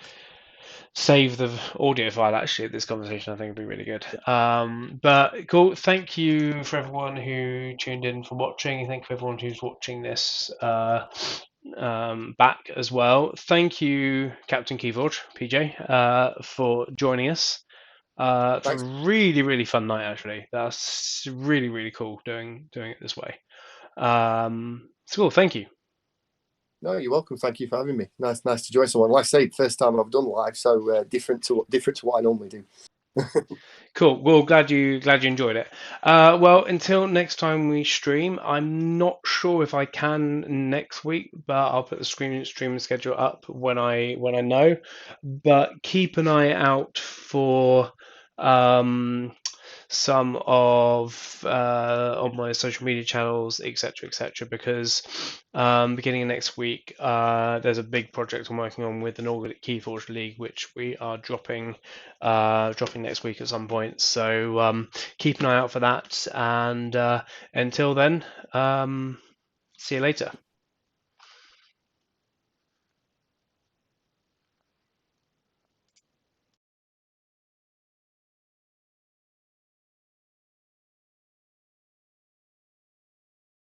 save the audio file actually of this conversation. I think would be really good. But cool. Thank you for everyone who tuned in for watching. Thank you for everyone who's watching this back as well. Thank you, Captain KeyForge, PJ, for joining us. It's a really, really fun night actually. That's really, really cool doing it this way. It's cool. Thank you. No, you're welcome. Thank you for having me. Nice to join someone. Like I say, first time I've done live, so different to what I normally do. Cool. Well, glad you enjoyed it. Well, until next time we stream, I'm not sure if I can next week, but I'll put the streaming schedule up when I know. But keep an eye out for some of on my social media channels, etc., because beginning of next week, there's a big project I'm working on with the Nordic KeyForge League, which we are dropping next week at some point. So keep an eye out for that, and until then, see you later.